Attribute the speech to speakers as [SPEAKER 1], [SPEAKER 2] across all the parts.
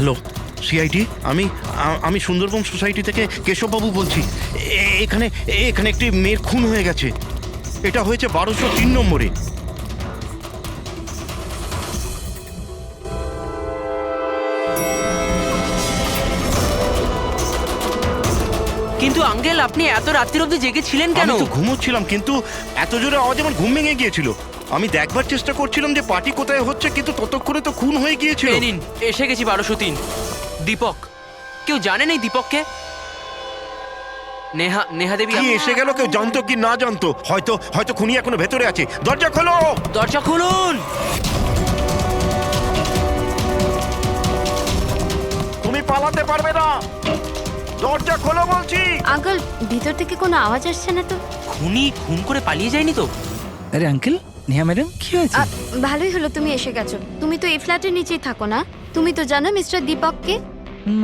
[SPEAKER 1] Hello, CID, আমি Sundarban society থেকে কেশববাবু বলছি। এখানে এখানে একটি মেয়ের খুন হয়ে গেছে। এটা হয়েছে 1203 নম্বরে।
[SPEAKER 2] কিন্তু আঙ্কেল, আপনি এত রাত্রির অবধি জেগেছিলেন কেন?
[SPEAKER 1] আমি তো ঘুমোচ্ছিলাম, কিন্তু এত জোরে আওয়াজ আমার ঘুম ভেঙে গিয়েছিল। আমি দেখবার চেষ্টা করছিলাম যে পার্টি কোথায় হচ্ছে, কিন্তু ততক্ষণে তো খুন হয়ে গিয়েছিল।
[SPEAKER 2] এই নিন, এসে গেছি 1203। দীপক, কেউ জানেন এই দীপককে? নেহা দেবী
[SPEAKER 1] কি এসে গেল? কেউ জানতো কি না জানতো? হয়তো খুনি এখনো ভেতরে আছে। দরজা খোলো,
[SPEAKER 2] দরজা খুলুন।
[SPEAKER 1] তুমি পালাতে পারবে না। দরজা খোলো বলছি।
[SPEAKER 3] আঙ্কেল, ভিতর থেকে কোনো আওয়াজ আসছে না তো?
[SPEAKER 2] খুনি খুন করে পালিয়ে যায়নি তো?
[SPEAKER 4] আরে আঙ্কেল, নেহা ম্যাডাম, কি হয়েছে?
[SPEAKER 3] ভালোই হলো তুমি এসে গেছো। তুমি তো এই ফ্ল্যাটের নিচেই থাকো না? তুমি তো জানো মিস্টার দীপককে?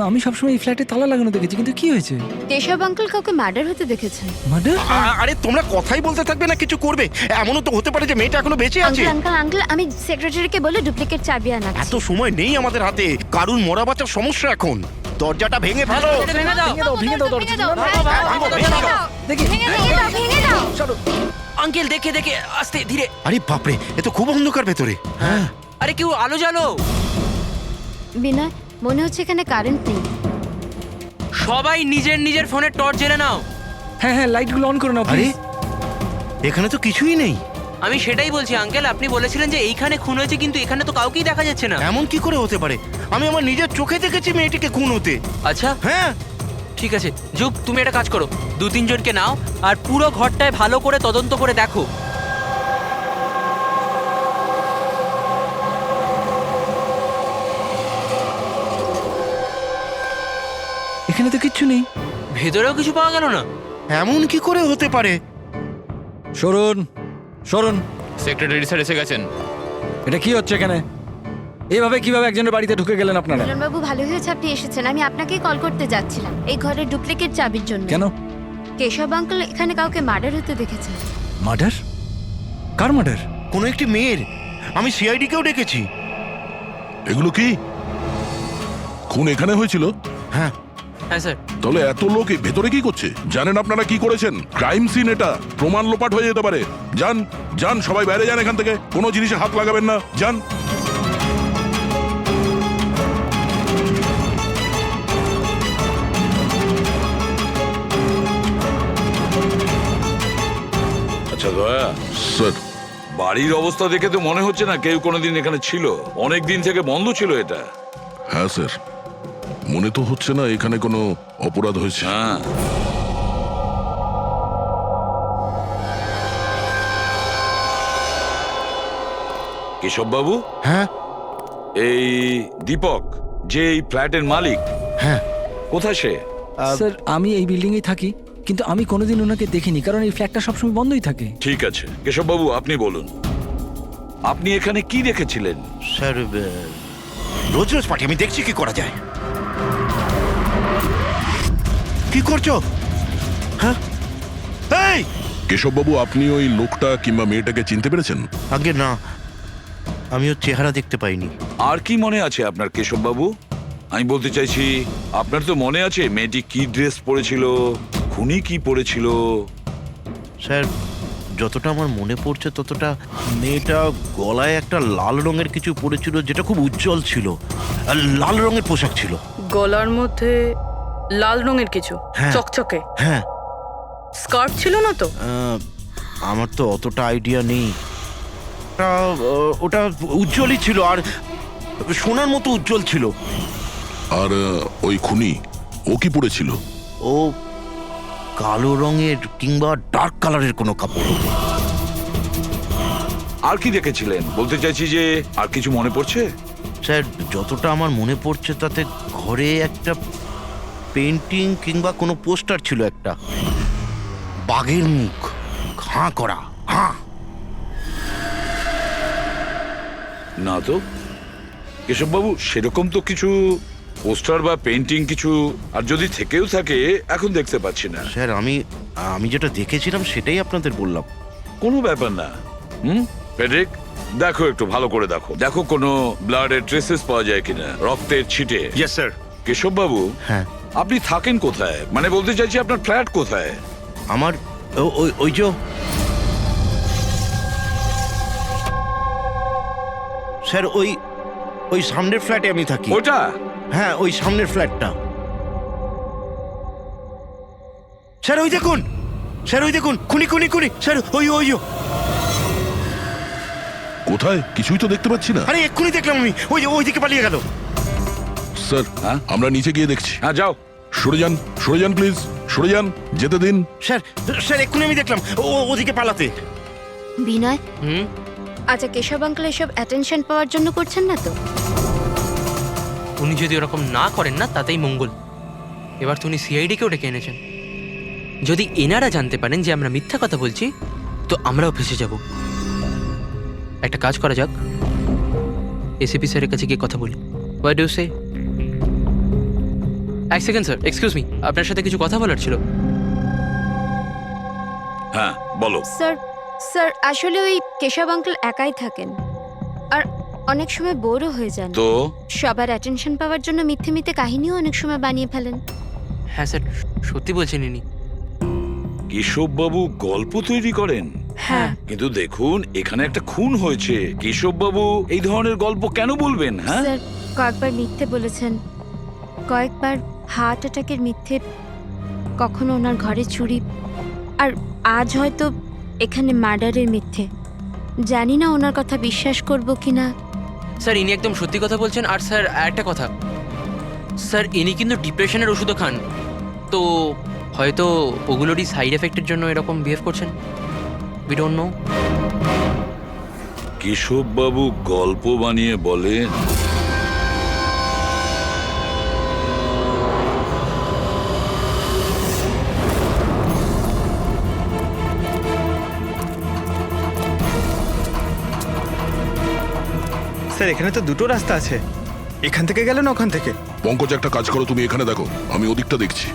[SPEAKER 4] আমি সবসময় এই ফ্ল্যাটে তালা লাগানো দেখেছি, কিন্তু কি হয়েছে?
[SPEAKER 3] কেশব আঙ্কেল কাউকে মার্ডার হতে দেখেছেন।
[SPEAKER 4] মার্ডার?
[SPEAKER 1] আরে তোমরা কথাই বলতে থাকবে না, কিছু করবে? এমনও তো হতে পারে যে মেয়েটা এখনো বেঁচে আছে।
[SPEAKER 3] আঙ্কেল, আমি সেক্রেটারিকে বলে ডুপ্লিকেট চাবি আনাচ্ছি।
[SPEAKER 1] এত সময় নেই আমাদের হাতে। কারুর মরা বাঁচার সমস্যা এখন। দরজাটা ভেঙে ফেলো।
[SPEAKER 2] ভেঙে দাও।
[SPEAKER 4] ভেঙে দাও দরজা। দেখি।
[SPEAKER 3] ভেঙে দাও।
[SPEAKER 2] আঙ্কেল, দেখে আস্তে ধীরে।
[SPEAKER 1] আরে বাপরে, এ তো খুব অন্ধকার ভেতরে। হ্যাঁ,
[SPEAKER 2] আরে কেউ আলো জ্বালো।
[SPEAKER 3] বিনয়, মনে হচ্ছে এখানে কারেন্ট নেই।
[SPEAKER 2] সবাই নিজের নিজের ফোনের টর্চ জ্বেলে নাও।
[SPEAKER 4] হ্যাঁ, লাইটগুলো অন করে নাও
[SPEAKER 1] আরে
[SPEAKER 4] প্লিজ।
[SPEAKER 1] এখানে তো কিছুই নেই।
[SPEAKER 2] আমি সেটাই বলছি আঙ্কেল, আপনি বলেছিলেন যে এইখানে খুন হয়েছে, কিন্তু এখানে তো কাউকেই দেখা যাচ্ছে না।
[SPEAKER 1] এমন কি করে হতে পারে? আমি আমার নিজের চোখে দেখেছি মেয়েটিকে খুন হতে।
[SPEAKER 2] আচ্ছা,
[SPEAKER 1] হ্যাঁ,
[SPEAKER 2] ঠিক আছে যুগ, তুমি একটা কাজ করো, 2-3 জনকে নাও আর পুরো ঘরটায় ভালো করে তদন্ত করে দেখো।
[SPEAKER 4] এখানে তো কিচ্ছু নেই।
[SPEAKER 2] ভেতরেও কিছু পাওয়া গেল না।
[SPEAKER 1] এমন কি করে হতে পারে?
[SPEAKER 4] সরুন।
[SPEAKER 5] সেক্রেটারি স্যার এসে গেছেন।
[SPEAKER 4] এটা কি হচ্ছে এখানে? এইভাবে কিভাবে একজনের বাড়িতে ঢুকে গেলেন আপনারা?
[SPEAKER 3] মিলন বাবু, ভালো হয়েছে আপনি এসেছেন। আমি আপনাকেই কল করতে যাচ্ছিলাম এই ঘরের ডুপ্লিকেট চাবির জন্য।
[SPEAKER 4] কেন?
[SPEAKER 3] কেশব আঙ্কেল এখানে কাউকে মার্ডার হতে দেখেছেন।
[SPEAKER 4] মার্ডার? কার মার্ডার?
[SPEAKER 1] কোনো একটি মেয়ের। আমি সিআইডি কেও ডেকেছি।
[SPEAKER 6] এগুলো কি খুন এখানে হয়েছিল?
[SPEAKER 1] হ্যাঁ,
[SPEAKER 2] হ্যাঁ স্যার।
[SPEAKER 6] তাহলে এত লোক এই ভেতরে কি করছে? জানেন আপনারা কি করেছেন? ক্রাইম সিন এটা, প্রমাণ লোপাট হয়ে যেতে পারে। যান যান, সবাই বাইরে যান এখান থেকে। কোনো জিনিসে হাত লাগাবেন না, যান।
[SPEAKER 7] আচ্ছা দয়া,
[SPEAKER 6] স্যার,
[SPEAKER 7] বাড়ির অবস্থা দেখে তো মনে হচ্ছে না কেউ কোনোদিন এখানে ছিল। অনেক দিন থেকে বন্ধ ছিল এটা।
[SPEAKER 6] হ্যাঁ স্যার, মনে তো হচ্ছে না এখানে কোনো অপরাধ হয়েছে।
[SPEAKER 7] হ্যাঁ, কেশব বাবু,
[SPEAKER 1] হ্যাঁ,
[SPEAKER 7] এই দীপক যে এই ফ্ল্যাটের মালিক,
[SPEAKER 1] হ্যাঁ।
[SPEAKER 7] কোথায় সে?
[SPEAKER 4] স্যার, আমি এই বিল্ডিং এ থাকি, কিন্তু আমি কোনোদিন ওনাকে দেখিনি, কারণ এই ফ্ল্যাটটা সবসময় বন্ধই থাকে।
[SPEAKER 7] ঠিক আছে কেশব বাবু, আপনি বলুন, আপনি এখানে কি দেখেছিলেন?
[SPEAKER 1] স্যার, রোজ রোজ পার্টি, আমি দেখছি কি করা যায়। কি করছো? হ্যাঁ, এই
[SPEAKER 6] কেশববাবু, আপনি ওই লোকটা কিংবা মেয়েটাকে চিনতে পেরেছেন?
[SPEAKER 1] আগে না, আমি ওর চেহারা দেখতে পাইনি।
[SPEAKER 7] আর কি মনে আছে আপনার কেশব বাবু? আমি বলতে চাইছি, আপনার তো মনে আছে মেয়েটি কি ড্রেস পরেছিল, খুনি কি পরেছিল?
[SPEAKER 1] স্যার, যতটা আমার মনে পড়ছে ততটা মেয়েটা গলায় একটা লাল রঙের কিছু পরেছিল, যেটা খুব উজ্জ্বল ছিল। আর লাল রঙের পোশাক ছিল।
[SPEAKER 8] গলার মধ্যে লাল রঙের কিছু
[SPEAKER 1] হ্যাঁ।
[SPEAKER 8] চকচকে
[SPEAKER 1] হ্যাঁ,
[SPEAKER 8] স্কার্ট ছিল না তো?
[SPEAKER 1] আমার তো অতটা আইডিয়া নেই। ওটা উজ্জ্বলই ছিল, আর সোনার মতো উজ্জ্বল ছিল।
[SPEAKER 6] আর ওই খুনি, ও কি পরেছিল?
[SPEAKER 1] ও কালো রঙের কিংবা ডার্ক কালারের কোনো কাপড় হতো।
[SPEAKER 7] আর কি দেখেছিলেন বলতে চাইছি, যে আর কিছু মনে পড়ছে?
[SPEAKER 1] স্যার, যতটা আমার মনে পড়ছে তাতে ঘরে একটা পেন্টিং কিংবা কোনো পোস্টার ছিল, একটা বাঘের মুখ, হাঁ করা, হাঁ।
[SPEAKER 7] না তো কেশববাবু, সেরকম তো কিছু পোস্টার বা পেন্টিং কিছু, আর যদি থেকেও থাকে এখন দেখতে পাচ্ছি না।
[SPEAKER 1] স্যার, আমি যেটা দেখেছিলাম সেটাই আপনাদের বললাম।
[SPEAKER 7] কোনো ব্যাপার না। ফেডরিক, দেখো একটু ভালো করে দেখো, দেখো কোনো ব্লাডের ট্রেসেস পাওয়া যায় কিনা, রক্তের ছিটে।
[SPEAKER 9] Yes sir.
[SPEAKER 7] কেশব বাবু,
[SPEAKER 1] হ্যাঁ
[SPEAKER 7] আপনি থাকেন কোথায়? মানে বলতে চাইছি আপনার ফ্ল্যাট কোথায়?
[SPEAKER 1] আমার ওই যে স্যার ওই সামনের ফ্ল্যাটে আমি থাকি।
[SPEAKER 7] ওটা?
[SPEAKER 1] হ্যাঁ ওই সামনের ফ্ল্যাটটা। স্যার ওই দেখুন, স্যার ওই দেখুন, খুনি খুনি খুনি স্যার, ওই ওই ও।
[SPEAKER 6] কোথায়? কিছুই তো দেখতে পাচ্ছি না।
[SPEAKER 1] আরে এক্ষুনি দেখলাম আমি, ওই যে ওইদিকে পালিয়ে গেল।
[SPEAKER 6] স্যার
[SPEAKER 7] হ্যাঁ?
[SPEAKER 6] আমরা নিচে গিয়ে দেখছি।
[SPEAKER 7] হ্যাঁ যাও।
[SPEAKER 6] সরে যান প্লিজ, সরে যান, যেতে দিন।
[SPEAKER 1] স্যার স্যার এক্ষুনি আমি দেখলাম ওদিকে পালাতে।
[SPEAKER 3] বিনয়,
[SPEAKER 2] হুম
[SPEAKER 3] আচ্ছা কেশব আঙ্কেল এসব অ্যাটেনশন পাওয়ার জন্য করছেন না তো?
[SPEAKER 2] উনি যদি ওরকম না করেন না তাতেই মঙ্গল। এবার তো উনি সিআইডিকেও ডেকে এনেছেন। যদি এনারা জানতে পারেন যে আমরা মিথ্যা কথা বলছি তো আমরাও ফেসে যাব। একটা কাজ করা যাক, এসিপি স্যারের কাছে গিয়ে কথা বলি। হোয়াট ডু সে? এক সেকেন্ড স্যার, এক্সকিউজ মি, আপনার সাথে কিছু কথা বলার ছিল।
[SPEAKER 7] হ্যাঁ বলো।
[SPEAKER 3] স্যার আসলে ওই কেশব আঙ্কেল একাই থাকেন আর অনেক সময় বোরও হয়ে যান।
[SPEAKER 7] তো
[SPEAKER 3] সবার অ্যাটেনশন পাওয়ার জন্য মিথ্যে মিথ্যে কাহিনীও অনেক সময় বানিয়ে ফেলেন।
[SPEAKER 2] হ্যাঁ স্যার, সত্যি বলছেন ইনি।
[SPEAKER 7] কেশব বাবু গল্প তৈরি করেন?
[SPEAKER 3] হ্যাঁ।
[SPEAKER 7] কিন্তু দেখুন এখানে একটা খুন হয়েছে, কেশব বাবু এই ধরনের গল্প কেন বলবেন? হ্যাঁ
[SPEAKER 3] স্যার কয়েকবার মিথ্যে বলেছেন, কয়েকবার হার্ট অ্যাটাকের মিথ্যে, কখনো ওনার ঘরে চুরি, আর আজ হয়তো এখানে মার্ডারের মিথ্যে। জানি না ওনার কথা বিশ্বাস করব কিনা।
[SPEAKER 2] স্যার ইনি একদম সত্যি কথা বলছেন। আর স্যার একটা কথা, স্যার ইনি কিন্তু ডিপ্রেশনের ওষুধও খান, তো হয়তো ওগুলোরই সাইড এফেক্টের জন্য এরকম বিহেভ করছেন। We don't know.
[SPEAKER 7] কেশব বাবু গল্প বানিয়ে বলেন?
[SPEAKER 9] স্যার এখানে তো দুটো রাস্তা আছে, এখান থেকে গেলে না ওখান থেকে।
[SPEAKER 6] পঙ্কজ একটা কাজ করো, তুমি এখানে দেখো, আমি ওদিকটা দেখছি।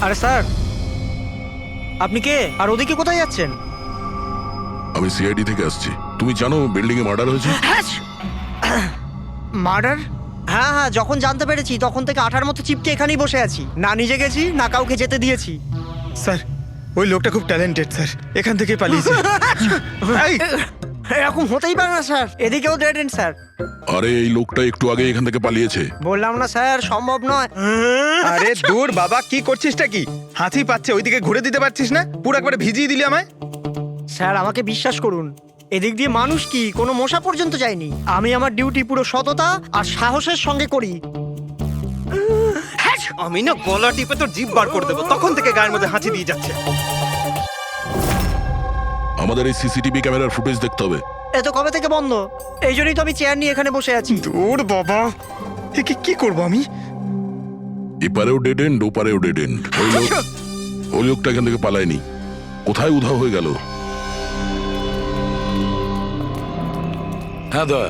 [SPEAKER 10] আরে স্যার, আপনি কে আর ওদিকে কোথায় যাচ্ছেন?
[SPEAKER 6] আমি সিআইডি থেকে আসছি। তুমি জানো বিল্ডিং এ মার্ডার হয়েছে?
[SPEAKER 10] মার্ডার? হ্যাঁ হ্যাঁ, যখন জানতে পেরেছি তখন থেকে আঠার মতো চিপকে এখানেই বসে আছি, না নিজে গেছি না কাউকে যেতে দিয়েছি।
[SPEAKER 9] স্যার ওই লোকটা খুব ট্যালেন্টেড স্যার, এখান থেকে পালিয়েছে। এই,
[SPEAKER 10] এরকম হতেই পারে না স্যার, এদিকেও ডেড এন্ড স্যার।
[SPEAKER 6] আরে এই লোকটা একটু আগে এখান থেকে পালিয়েছে।
[SPEAKER 10] বললাম না স্যার, সম্ভব নয়।
[SPEAKER 9] আরে দূর বাবা, কি করছিসটা কি? হাতি পাচ্ছে ওইদিকে ঘুরে দিতে পারছিস না? পুরো একবারে ভিজিয়ে দিলি আমায়।
[SPEAKER 10] স্যার আমাকে বিশ্বাস করুন, এদিক দিয়ে মানুষ কি কোনো মশা পর্যন্ত যায়নি। আমি আমার ডিউটি পুরো সততা আর সাহসের সঙ্গে করি।
[SPEAKER 9] আমি না গলা টিপে তোর জিভ বার করে দেবো, তখন থেকে গায়ের মধ্যে হাঁচি দিয়ে যাচ্ছে।
[SPEAKER 6] আমাদের এই সিসিটিভি ক্যামেরার ফুটেজ দেখতে হবে।
[SPEAKER 10] এ তো কবে থেকে বন্ধ, এই জন্যই তো আমি চেয়ার নিয়ে এখানে বসে আছি।
[SPEAKER 9] দূর বাবা, এ কি করবো আমি?
[SPEAKER 6] এপারেও ডেড এন্ড ওপারেও ডেড এন্ড। ওই লোকটা এখান থেকে পালায়নি, কোথায় উধাও হয়ে গেল?
[SPEAKER 7] হ্যাঁ দা,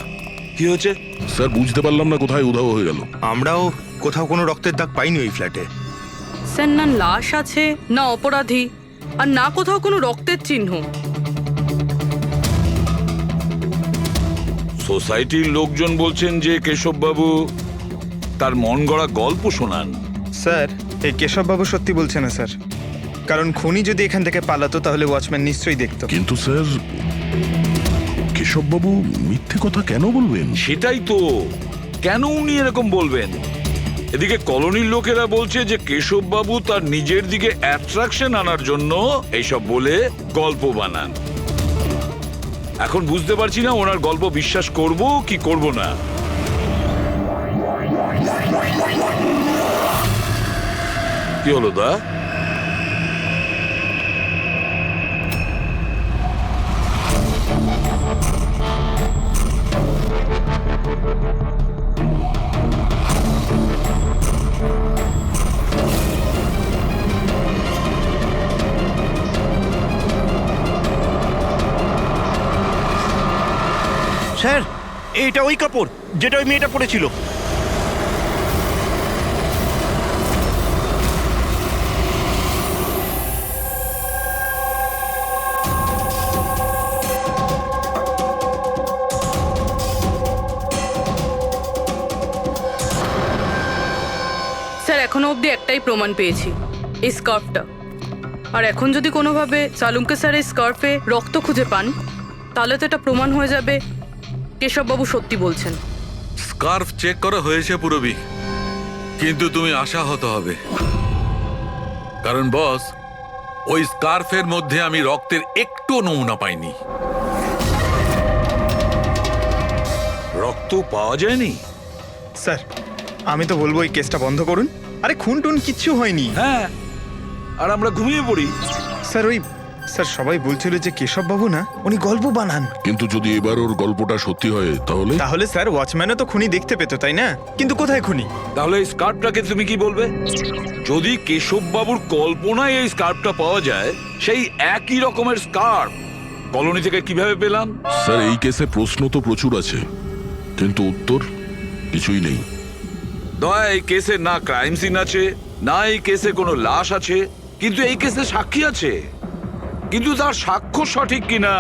[SPEAKER 7] কি হয়েছে?
[SPEAKER 6] স্যার বুঝতে পারলাম না কোথায় উধাও হয়ে গেল।
[SPEAKER 9] আমরাও কোথাও কোনো রক্তের দাগ পাইনি ওই ফ্ল্যাটে।
[SPEAKER 8] স্যার না লাশ আছে, না অপরাধী, আর না কোথাও কোনো রক্তের চিহ্ন।
[SPEAKER 7] সোসাইটির লোকজন বলছেন যে কেশব বাবু তার মন গড়া গল্প শোনান।
[SPEAKER 9] স্যার এই কেশববাবু সত্যি বলছে না স্যার, কারণ খুনি যদি এখান থেকে পালাতো তাহলে ওয়াচম্যান নিশ্চয়ই দেখতো।
[SPEAKER 6] কিন্তু স্যার কেশববাবু মিথ্যে কথা কেন বলবেন?
[SPEAKER 7] সেটাই তো, কেন উনি এরকম বলবেন? এদিকে কলোনির লোকেরা বলছে যে কেশব বাবু তার নিজের দিকে অ্যাট্রাকশন আনার জন্য এইসব বলে গল্প বানান। এখন বুঝতে পারছি না ওনার গল্প বিশ্বাস করব কি করব না। কি হলো দা?
[SPEAKER 1] স্যার এটা ওই কাপড় যেটা ওই মেয়েটা পরেছিল।
[SPEAKER 8] স্যার এখনো অবধি একটাই প্রমাণ পেয়েছি, এই স্কার্ফটা। আর এখন যদি কোনোভাবে সালুমকে স্যার এই স্কার্ফে রক্ত খুঁজে পান, তাহলে তো এটা প্রমাণ হয়ে যাবে কেশববাবু সত্যি বলছেন।
[SPEAKER 11] স্কার্ফ চেক করা হয়েছে পুরবি, কিন্তু তুমি আশাহত হবে, কারণ বস ওই স্কার্ফের মধ্যে আমি রক্তের একটু নমুনা পাইনি।
[SPEAKER 7] রক্ত পাওয়া যায়নি?
[SPEAKER 9] স্যার আমি তো বলবো এই কেসটা বন্ধ করুন। আরে খুন টুন কিচ্ছু হয়নি।
[SPEAKER 7] হ্যাঁ, আর আমরা ঘুমিয়ে পড়ি।
[SPEAKER 9] স্যার সবাই বলছিল যে কেশববাবু না, উনি গল্প বানান।
[SPEAKER 6] কিন্তু যদি এবার ওর গল্পটা সত্যি হয় তাহলে?
[SPEAKER 9] তাহলে স্যার ওয়াচম্যানও তো খুনি দেখতে পেতো, তাই না? কিন্তু কোথায় খুনি?
[SPEAKER 7] তাহলে এই স্কার্ফটাকে তুমি কি বলবে? যদি কেশববাবুর কল্পনায় এই স্কার্ফটা পাওয়া যায়, সেই একই রকমের স্কার্ফ কলোনি থেকে কিভাবে পেলাম?
[SPEAKER 6] স্যার এই কেসে প্রশ্ন তো প্রচুর আছে, কিন্তু উত্তর কিছুই নেই।
[SPEAKER 7] দয়া, এই কেসে না ক্রাইম সিন আছে, না এই কেসে কোনো লাশ আছে, কিন্তু এই কেসে সাক্ষী আছে। কিন্তু তার সাক্ষ্য সঠিক কিনা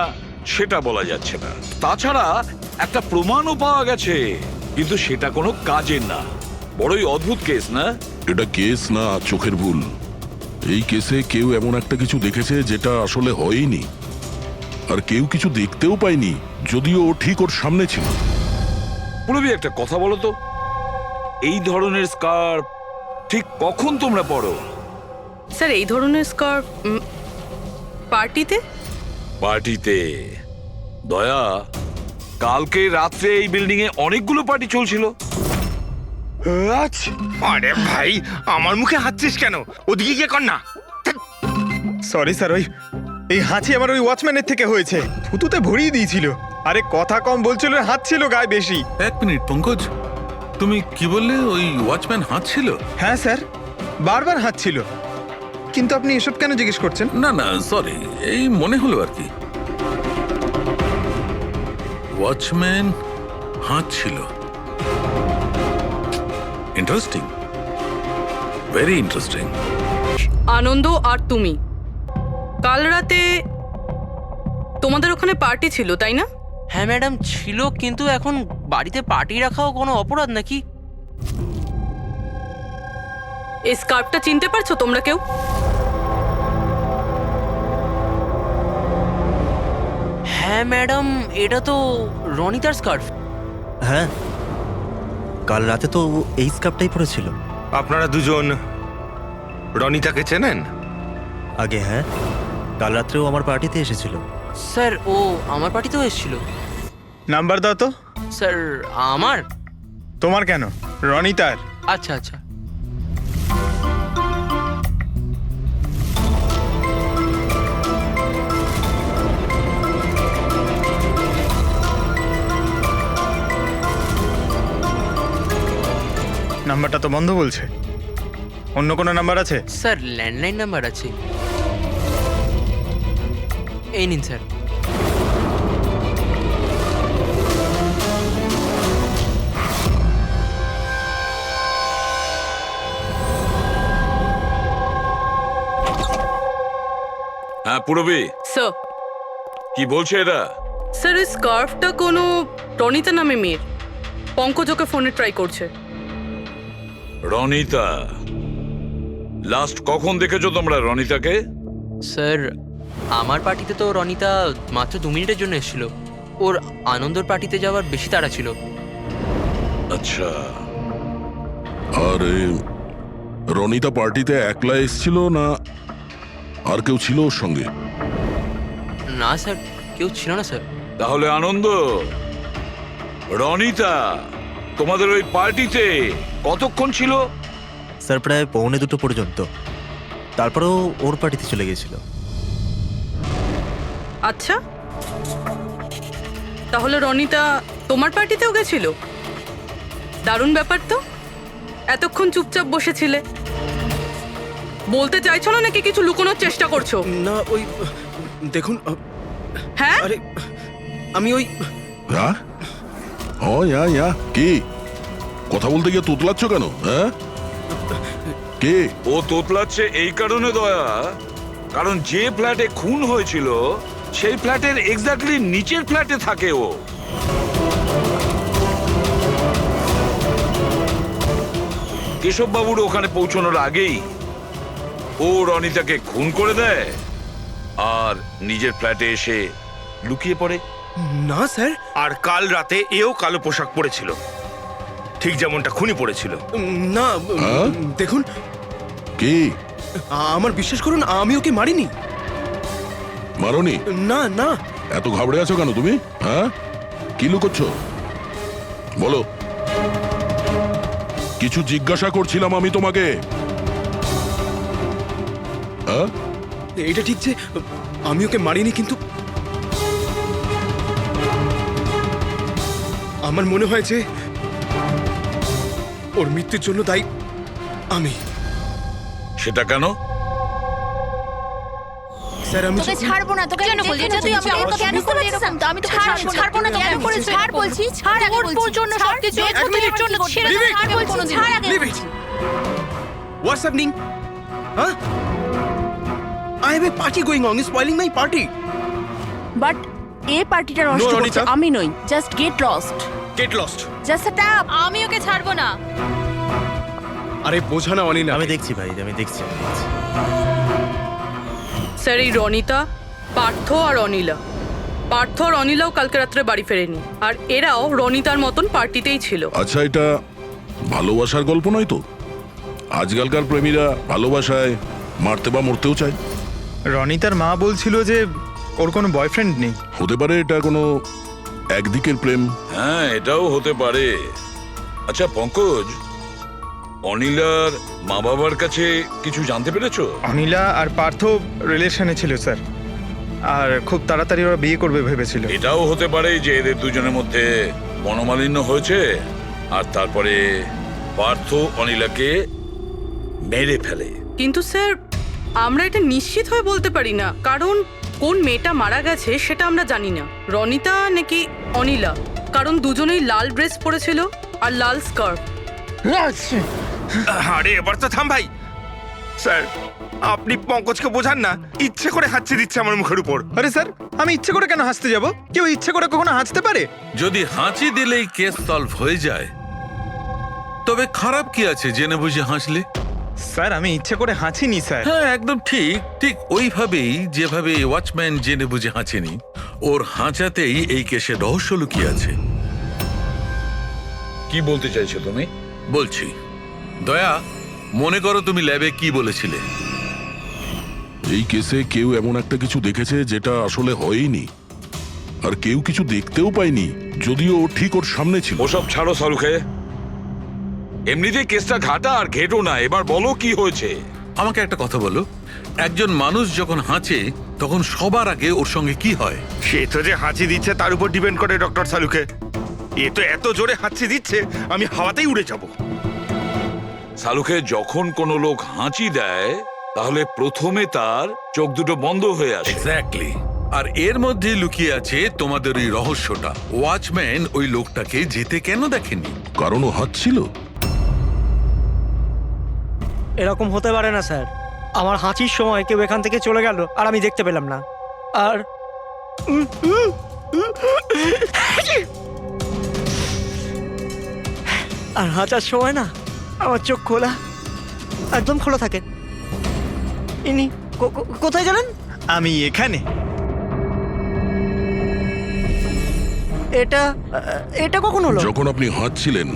[SPEAKER 7] সেটা বলা যাচ্ছে না। তাছাড়া একটা প্রমাণও পাওয়া গেছে, কিন্তু সেটা কোনো কাজের না। বড়ই অদ্ভুত কেস, না?
[SPEAKER 6] এটা কেস না, চোখের ভুল। এই কেসে কেউ এমন একটা কিছু দেখেছে যেটা আসলে হয়নি, আর কেউ কিছু দেখতেও পায়নি, যদিও ও ঠিক ওর সামনে ছিল।
[SPEAKER 7] পুরবি একটা কথা বলো তো, এই ধরনের স্কার্ফ ঠিক কখন তোমরা পরো?
[SPEAKER 8] স্যার এই ধরনের স্কার্ফ পার্টিতে।
[SPEAKER 7] পার্টিতে? দয়া, কালকে রাত্রে এই বিল্ডিং এ অনেকগুলো পার্টি চলছিল।
[SPEAKER 12] আরে ভাই, আমার মুখে হাঁচছিস কেন? ওদিকে গিয়ে কর না।
[SPEAKER 9] সরি স্যার, এই হাঁচি আমার ওই ওয়াচম্যানের থেকে হয়েছে। থুতুতে ভরিয়ে দিয়েছিল। আরে কথা কম বলছিল, হাত ছিল গায়ে বেশি।
[SPEAKER 11] এক মিনিট পঙ্কজ, তুমি কি বললে? ওই ওয়াচম্যান হাত ছিল?
[SPEAKER 9] হ্যাঁ স্যার, বারবার হাত ছিল। কিন্তু আপনি এসব কেন জিজ্ঞেস করছেন?
[SPEAKER 11] না না, সরি, এই মনে হলো আর কি। ওয়াচম্যান হাত ছিল। Interesting, very interesting.
[SPEAKER 8] আনন্দ আর তুমি কাল রাতে তোমাদের ওখানে পার্টি ছিল, তাই না?
[SPEAKER 2] হ্যাঁ ম্যাডাম ছিল, কিন্তু এখন বাড়িতে পার্টি রাখাও কোনো অপরাধ নাকি?
[SPEAKER 8] এই স্কার্ফটা চিনতে পারছো তোমরা কেউ?
[SPEAKER 2] হ্যাঁ ম্যাডাম, এটা তো রনিতার স্কার্ফ।
[SPEAKER 12] হ্যাঁ, কাল রাতে তো এই স্কার্ফটাই পরেছিল। আপনারা দুজন রনিতাকে চেনেন? আগে হ্যাঁ, কাল রাত্রেও আমার পার্টিতে এসেছিল।
[SPEAKER 2] স্যার ও আমার পার্টিতেও এসেছিল।
[SPEAKER 9] নাম্বার দাও তো।
[SPEAKER 2] স্যার আমার?
[SPEAKER 9] তোমার কেন, রনিতার।
[SPEAKER 2] আচ্ছা আচ্ছা।
[SPEAKER 9] নাম্বারটা তো বন্ধ বলছে। অন্য কোনো নাম্বার আছে?
[SPEAKER 2] স্যার ল্যান্ডলাইন নাম্বার আছে, এই নিন স্যার।
[SPEAKER 7] হ্যাঁ পুরবি,
[SPEAKER 8] স্যার
[SPEAKER 7] কি বলছে এরা?
[SPEAKER 8] স্যার এই স্কার্ফটা কোনো রনিতা নামে মেয়ের। পঙ্কজ ওকে ফোনে ট্রাই করছে।
[SPEAKER 7] রনিতা? লাস্ট কখন দেখেছো তোমরা রনিতাকে?
[SPEAKER 2] স্যার আমার পার্টিতে তো রনিতা মাত্র 2 মিনিটের জন্য এসেছিল। ওর আনন্দর পার্টিতে যাওয়ার বেশি তাড়া ছিল।
[SPEAKER 7] আচ্ছা,
[SPEAKER 6] আর রনিতা পার্টিতে একলা এসেছিল না আর কেউ ছিল ওর সঙ্গে?
[SPEAKER 2] না স্যার, কেউ ছিল না স্যার।
[SPEAKER 7] তাহলে আনন্দ, রনিতা তোমাদের ওই পার্টিতে কতক্ষণ ছিল?
[SPEAKER 12] স্যার প্রায় 1:45 পর্যন্ত। তারপরেও ওর পার্টিতে চলে গেছিল।
[SPEAKER 8] আচ্ছা, তাহলে রনিতা তোমার পার্টিতেও গেছিল? দারুণ ব্যাপার তো। এতক্ষণ চুপচাপ বসেছিলে, বলতে চাইছো না নাকি কিছু লুকোনোর চেষ্টা করছো?
[SPEAKER 12] না ওই দেখুন,
[SPEAKER 8] হ্যাঁ
[SPEAKER 12] আরে আমি ওই
[SPEAKER 6] হ্যাঁ, কে কথা বলতে গিয়ে তোতলাচ্ছ কেন? হ্যাঁ, কে?
[SPEAKER 7] ও তোতলাচ্ছে এই কারণে দয়া, কারণ যে ফ্ল্যাটে খুন হয়েছিল সেই ফ্ল্যাটের এক্স্যাক্টলি নিচের ফ্ল্যাটে থাকে ও। কেশব বাবুর ওখানে পৌঁছানোর আগেই ও রনিতাকে খুন করে দেয় আর নিজের ফ্ল্যাটে এসে লুকিয়ে পড়ে।
[SPEAKER 12] না স্যার,
[SPEAKER 13] আর কাল রাতে এও কালো পোশাক পরেছিল, ঠিক যেমনটা খুনি পড়েছিল।
[SPEAKER 12] না
[SPEAKER 6] হ্যাঁ?
[SPEAKER 12] দেখুন,
[SPEAKER 6] কে?
[SPEAKER 12] আমার বিশ্বাস করুন, আমি ওকে মারিনি।
[SPEAKER 6] মারনি?
[SPEAKER 12] না না,
[SPEAKER 6] এত ঘাবড়ে আছো কেন তুমি? হ্যাঁ, কি লুকোচ্ছ বলো? কিছু জিজ্ঞাসা করছিলাম আমি তোমাকে। হ্যাঁ,
[SPEAKER 12] এটা ঠিক যে আমি ওকে মারিনি, কিন্তু আমার মনে হয় যে ওর মৃত্যুর জন্য দায়ী আমি।
[SPEAKER 7] সেটা কেন?
[SPEAKER 12] স্যার আমি
[SPEAKER 3] তোকে ছাড়বো না, তোকে কেন বলছিস? তুই আমাকে কেন করলি এরকম? আমি তোকে ছাড়বো না, কেন করেছিস? ছাড় বলছি, ছাড় আগে বলছি। তোর জন্য সবকিছু তোর জন্য ছেড়ে দে, ছাড় বলছি, ছাড় আগে বলছি।
[SPEAKER 12] What's happening? Huh? I have a party going on. You're spoiling my party.
[SPEAKER 14] But এই পার্টিটা নষ্ট করছে আমি নই। Just get lost.
[SPEAKER 12] Get lost.
[SPEAKER 14] Just set up. আমি ওকে ছাড়বো না।
[SPEAKER 12] আরে বোঝা না অনিনা। আমি দেখছি ভাই, আমি দেখছি।
[SPEAKER 8] স্যার, এই রনিতা, পার্থ আর অনিলা, পার্থ আর অনিলাও কালকে রাত্রে বাড়ি ফেরেনি, আর এরাও রনিতার মতন পার্টিতেই ছিল।
[SPEAKER 6] আচ্ছা, এটা ভালোবাসার গল্প নয় তো? আজকালকার প্রেমীরা ভালোবাসায় মারতে বা মরতেও চায়।
[SPEAKER 9] রনিতার মা বলছিল যে ওর কোনো বয়ফ্রেন্ড নেই।
[SPEAKER 6] হতে পারে এটা কোনো একদিকের প্রেম।
[SPEAKER 7] হ্যাঁ, এটাও হতে পারে। আচ্ছা পঙ্কজ, অনিলার মা বাবার কাছে কিছু জানতে পেরেছো?
[SPEAKER 9] অনিলা আর পার্থ রিলেশনে ছিল স্যার, আর খুব তাড়াতাড়ি ওরা বিয়ে করবে ভেবেছিল।
[SPEAKER 7] এটাও হতে পারে যে এদের দুজনের মধ্যে মনোমালিন্য হয়েছে আর তারপরে পার্থ অনিলাকে মেরে ফেলে।
[SPEAKER 8] কিন্তু স্যার, আমরা এটা নিশ্চিত হয়ে বলতে পারি না, কারণ কোন মেয়েটা মারা গেছে সেটা আমরা জানি না, রনিতা নাকি অনিলা, কারণ দুজনেই লাল ড্রেস পরেছিল আর লাল স্কার্ফ।
[SPEAKER 13] আরে এবার তো থাম ভাই। স্যার, আপনি পঙ্কজকে বোঝান না, ইচ্ছে করে হাঁচি দিচ্ছে আমার মুখের উপর।
[SPEAKER 9] আরে স্যার, আমি ইচ্ছে করে কেন হাসতে যাব? কেউ ইচ্ছে করে কখনো হাসতে পারে?
[SPEAKER 11] যদি হাঁচি দিলেই কেস সলভ হয়ে যায়, তবে খারাপ কি আছে জেনে বুঝে হাসলে?
[SPEAKER 9] স্যার, আমি ইচ্ছে করে হাসিনি স্যার।
[SPEAKER 11] হ্যাঁ, একদম ঠিক। ঠিক ওইভাবেই যেভাবে ওয়াচম্যান জেনে বুঝে হাঁচেনি, ওর হাঁচাতেই এই কেসের রহস্য লুকিয়ে আছে।
[SPEAKER 7] কি বলতে চাইছো তুমি?
[SPEAKER 11] বলছি, দয়া, মনে করো তুমি ল্যাবে কি বলেছিলে?
[SPEAKER 6] এই কেসে কেউ এমন একটা কিছু দেখেছে যেটা আসলে হয়নি, আর কেউ কিছু দেখতেও পায়নি, যদিও ও ঠিক ওর সামনে ছিল।
[SPEAKER 7] ওসব ছাড়ো সালুখে, এমনিতেই কেসটা ঘাটা আর ঘেটো না। এবার বলো কি হয়েছে।
[SPEAKER 11] আমাকে একটা কথা বলো, একজন মানুষ যখন হাঁচে তখন সবার আগে ওর সঙ্গে কি হয়?
[SPEAKER 13] সে তো যে হাঁচি দিচ্ছে তার উপর ডিপেন্ড করে ডক্টর সালুকে। এ তো এত জোরে হাঁচি দিচ্ছে আমি হাওয়াতেই উড়ে যাব।
[SPEAKER 7] সালুখে, যখন কোনো লোক হাঁচি দেয় তাহলে প্রথমে তার চোখ দুটো বন্ধ হয়ে আসে।
[SPEAKER 11] এক্স্যাক্টলি। আর এর মধ্যে লুকিয়ে আছে তোমাদের ওই রহস্যটা। ওয়াচম্যান ওই লোকটাকে যেতে কেন দেখেনি?
[SPEAKER 6] কারণ ও হাঁচছিল।
[SPEAKER 10] এরকম হতে পারে না স্যার। আমার হাঁচির সময় কেউ এখান থেকে চলে গেল আর আমি দেখতে পেলাম না। আর আর হাঁচার সময় না আমার চোখ খোলা, একদম খোলা থাকে। ইনি কোথায় গেলেন?
[SPEAKER 9] আমি এখানে।
[SPEAKER 10] এটা এটা কখন হলো?
[SPEAKER 6] যখন আপনি হাঁচছিলেন,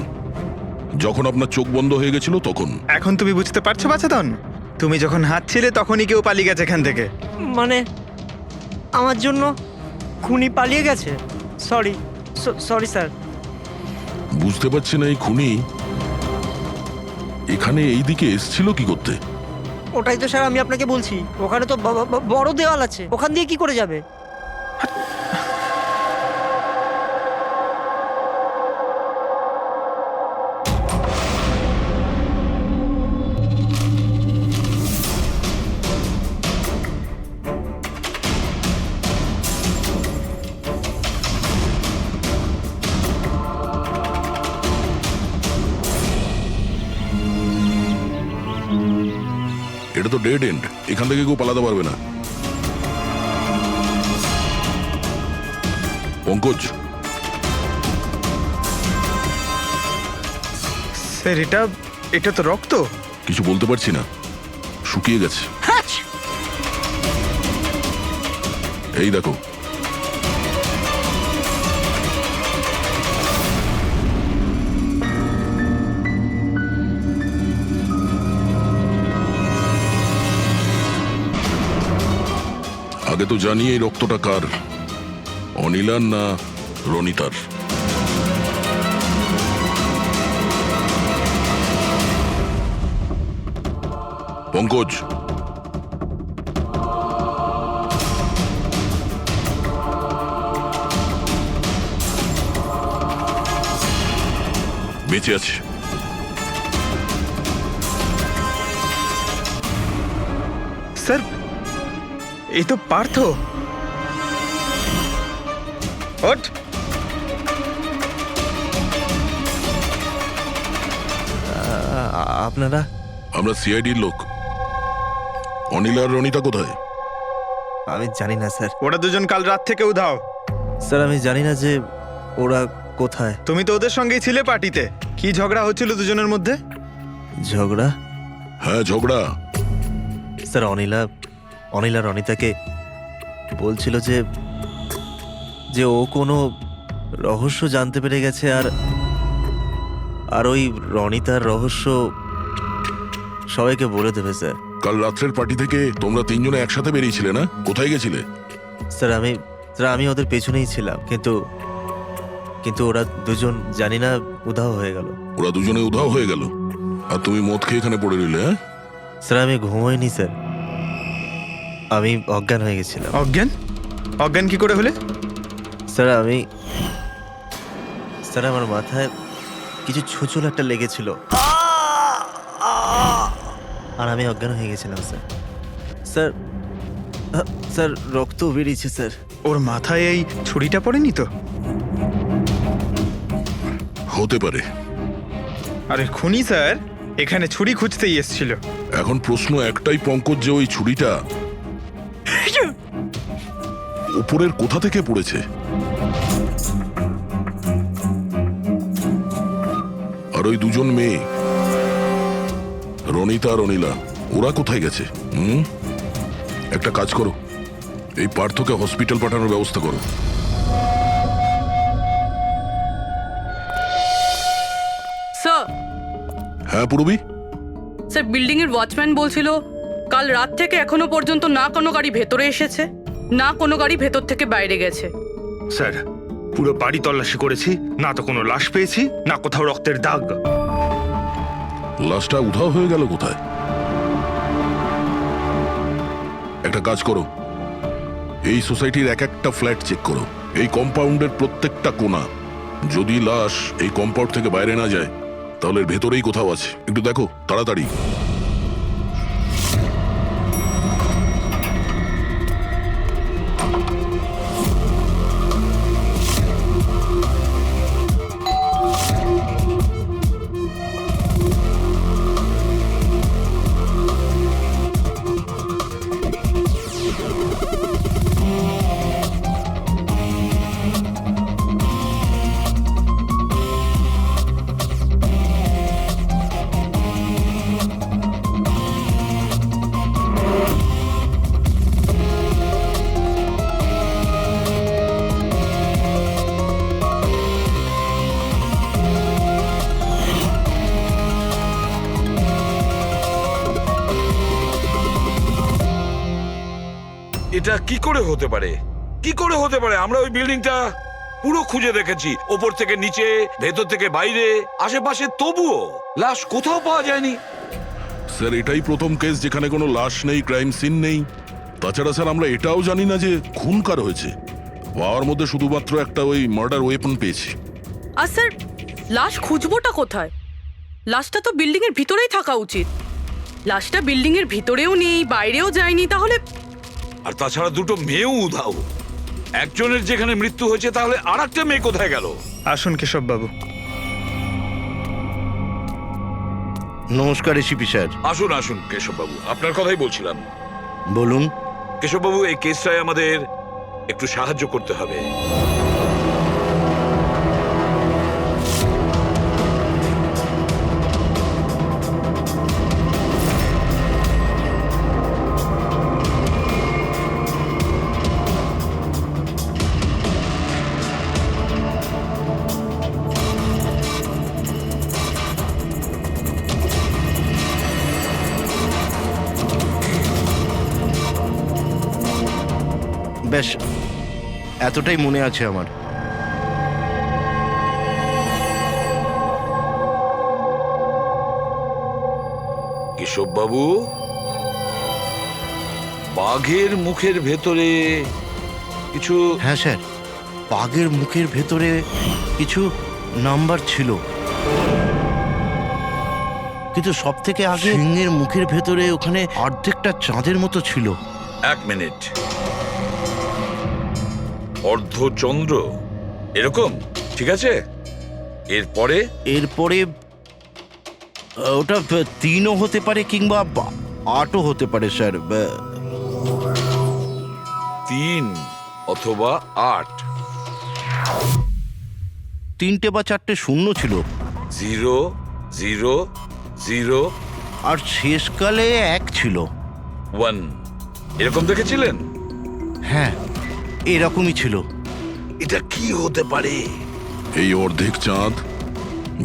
[SPEAKER 6] যখন আপনার চোখ বন্ধ হয়ে গেছিল তখন।
[SPEAKER 9] এখন তুমি বুঝতে পারছো বাছাধন? তুমি যখন হাঁটছিলে তখনই কেউ পালিয়ে গেছে এখান থেকে।
[SPEAKER 10] মানে আমার জন্য খুনি পালিয়ে গেছে? Sorry sorry sir.
[SPEAKER 6] বুঝতে পারছি না এই খুনি এখানে এই দিকে এসছিল কি করতে?
[SPEAKER 10] ওটাই তো স্যার আমি আপনাকে বলছি। ওখানে তো বড় দেওয়াল আছে, ওখান দিয়ে কি করে যাবে?
[SPEAKER 6] এটা তো ডেড এন্ড, এখান থেকে কেউ পালাতে পারবে না। পঙ্কজ,
[SPEAKER 9] স্যার এটা তো রক্ত।
[SPEAKER 6] কিছু বলতে পারছি না, শুকিয়ে গেছে। এই দেখো, আগে তো জানি এই রক্তটা কার, অনিলার না রনিতার। পঙ্কজ, বেঁচে আছে।
[SPEAKER 9] স্যার এই তো পার্থ। ওঠ।
[SPEAKER 12] আপনারা?
[SPEAKER 6] আমরা সিআইডির লোক। অনিল আর রনিতা কোথায়?
[SPEAKER 12] আমি জানি না স্যার।
[SPEAKER 9] ওরা দুজন কাল রাত থেকে উধাও।
[SPEAKER 12] স্যার আমি জানি না যে ওরা কোথায়।
[SPEAKER 9] তুমি তো ওদের সঙ্গেই ছিলে পার্টিতে। কি ঝগড়া হচ্ছিল দুজনের মধ্যে?
[SPEAKER 12] ঝগড়া?
[SPEAKER 6] হ্যাঁ ঝগড়া।
[SPEAKER 12] স্যার অনিলা রনিতাকে বলছিল যে ও কোনো রহস্য জানতে পেরে গেছে, আর ওই রনিতার রহস্য সবাইকে বলে দেবে স্যার।
[SPEAKER 6] কাল রাত্রের পার্টি থেকে তোমরা তিনজনে একসাথে বেরিয়েছিলে না? কোথায় গেছিলে?
[SPEAKER 12] স্যার আমি ওদের পেছনেই ছিলাম, কিন্তু ওরা দুজন জানি না উধাও হয়ে গেল।
[SPEAKER 6] ওরা দুজনে উধাও হয়ে গেল আর তুমি মদ খেয়ে এখানে পড়ে রইলে? হ্যাঁ
[SPEAKER 12] স্যার আমি ঘুমোইনি স্যার, আমি অজ্ঞান হয়ে গেছিলাম।
[SPEAKER 9] অজ্ঞান কি করে হলে?
[SPEAKER 12] স্যার আমার মাথায় কিছু ছুঁচল একটা লেগেছিল আর আমি অজ্ঞান হয়ে গেছিলাম স্যার। স্যার রক্ত বেরিয়েছে স্যার।
[SPEAKER 9] ওর মাথায় এই ছুরিটা পড়েনি তো?
[SPEAKER 6] হতে পারে।
[SPEAKER 9] আরে খুনি স্যার এখানে ছুরি খুঁজতেই এসেছিল।
[SPEAKER 6] এখন প্রশ্ন একটাই পঙ্কজ, যে ওই ছুরিটা উপরের কোথা থেকে পড়েছে? আর ওই দুজন মেয়ে রনিতা আর অনিলা, ওরা কোথায় গেছে? একটা কাজ করো, এই পার্থকে হসপিটাল পাঠানোর ব্যবস্থা করো।
[SPEAKER 8] স্যার।
[SPEAKER 6] হ্যাঁ পূরবী?
[SPEAKER 8] স্যার বিল্ডিং এর ওয়াচম্যান বলছিল কাল রাত থেকে এখনো পর্যন্ত না কোনো গাড়ি ভেতরে এসেছে, না কোনো গাড়ি ভেতর থেকে বাইরে গেছে।
[SPEAKER 13] স্যার পুরো বাড়ি তল্লাশি করেছি, না তো কোনো লাশ পেয়েছি, না কোথাও রক্তের দাগ।
[SPEAKER 6] লাশটা উধাও হয়ে গেল কোথায়? একটা কাজ করো, এই সোসাইটির এক একটা ফ্ল্যাট চেক করো, এই কম্পাউন্ডের প্রত্যেকটা কোণা। যদি লাশ এই কম্পাউন্ড থেকে বাইরে না যায় তাহলে এর ভেতরেই কোথাও আছে। একটু দেখো তাড়াতাড়ি।
[SPEAKER 7] এটা কি করে হতে পারে? কি করে হতে পারে? আমরা ওই বিল্ডিংটা পুরো খুঁজে দেখেছি, ওপর থেকে নিচে, ভেতর থেকে বাইরে, আশেপাশে, তবুও লাশ কোথাও পাওয়া যায়নি।
[SPEAKER 6] স্যার এটাই প্রথম কেস যেখানে কোনো লাশ নেই, ক্রাইম সিন নেই। তাছাড়া স্যার আমরা এটাও জানি না যে খুন কার হয়েছে। পাওয়ার মধ্যে শুধুমাত্র একটা ওই মার্ডার ওয়েপন পেয়েছি।
[SPEAKER 8] আর স্যার লাশ খুঁজবোটা কোথায়? লাশটা তো বিল্ডিং এর ভিতরেই থাকা উচিত। লাশটা বিল্ডিং এর ভিতরেও নেই, বাইরেও যায়নি, তাহলে?
[SPEAKER 7] আর তাছাড়া দুটো মেয়েও উধাও। একজনের যেখানে মৃত্যু হয়েছে, তাহলে আর একটা মেয়ে কোথায় গেল?
[SPEAKER 9] আসুন কেশব বাবু।
[SPEAKER 1] নমস্কার এসিপি স্যার।
[SPEAKER 7] আসুন আসুন কেশববাবু, আপনার কথাই বলছিলাম।
[SPEAKER 1] বলুন।
[SPEAKER 7] কেশববাবু, এই কেসটায় আমাদের একটু সাহায্য করতে হবে।
[SPEAKER 1] বেশ, এতটাই মনে আছে আমার।
[SPEAKER 7] কেশববাবু, বাঘের মুখের ভেতরে কিছু...
[SPEAKER 1] হ্যাঁ স্যার, বাঘের মুখের ভেতরে কিছু নাম্বার ছিল, কিন্তু সব থেকে আগে সিংহের মুখের ভেতরে ওখানে অর্ধেকটা চাঁদের মতো ছিল।
[SPEAKER 7] এক মিনিট, অর্ধচন্দ্র এরকম, ঠিক আছে। এরপরে
[SPEAKER 1] এরপরে ওটা 3ও হতে পারে কিংবা 8ও হতে পারে স্যার।
[SPEAKER 7] 3 অথবা 8,
[SPEAKER 1] 3টে বা 4টে শূন্য ছিল।
[SPEAKER 7] 0 0 0
[SPEAKER 1] আর শেষকালে 1 ছিল।
[SPEAKER 7] 1 এরকম দেখেছিলেন?
[SPEAKER 1] হ্যাঁ, এরকমই ছিল।
[SPEAKER 7] এটা কি হতে পারে?
[SPEAKER 6] এই অর্ধেক চাঁদ,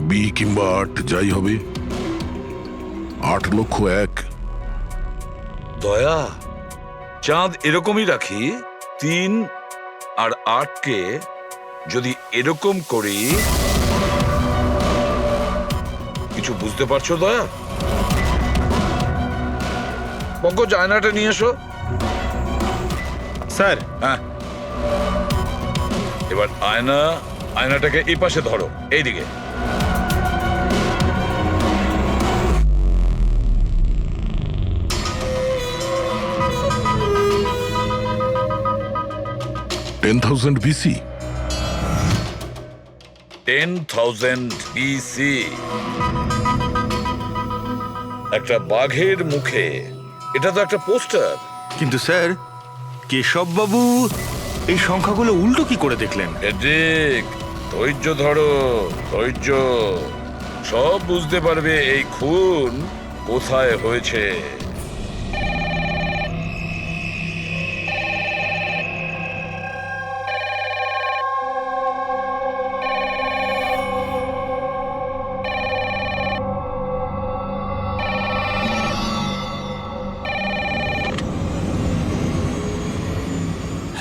[SPEAKER 6] বি কিংবা 8 যাই হবে, 8,01,000।
[SPEAKER 7] দয়া, চাঁদ এরকমই রাখি, 3 আর 8কে যদি এরকম করি, কিছু বুঝতে পারছো দয়া? পঙ্কজ, আয়নাটা নিয়ে এসো।
[SPEAKER 9] স্যার।
[SPEAKER 7] হ্যাঁ, এবার আয়নাটাকে এই পাশে ধরো, এইদিকে।
[SPEAKER 6] BC
[SPEAKER 7] 10,000 BC, একটা বাঘের মুখে। এটা তো একটা পোস্টার।
[SPEAKER 13] কিন্তু স্যার, কেশববাবু এই সংখ্যাগুলো উল্টো কি করে দেখলেন?
[SPEAKER 7] ঠিক, ধৈর্য ধরো, ধৈর্য। সব বুঝতে পারবে এই খুন কোথায় হয়েছে।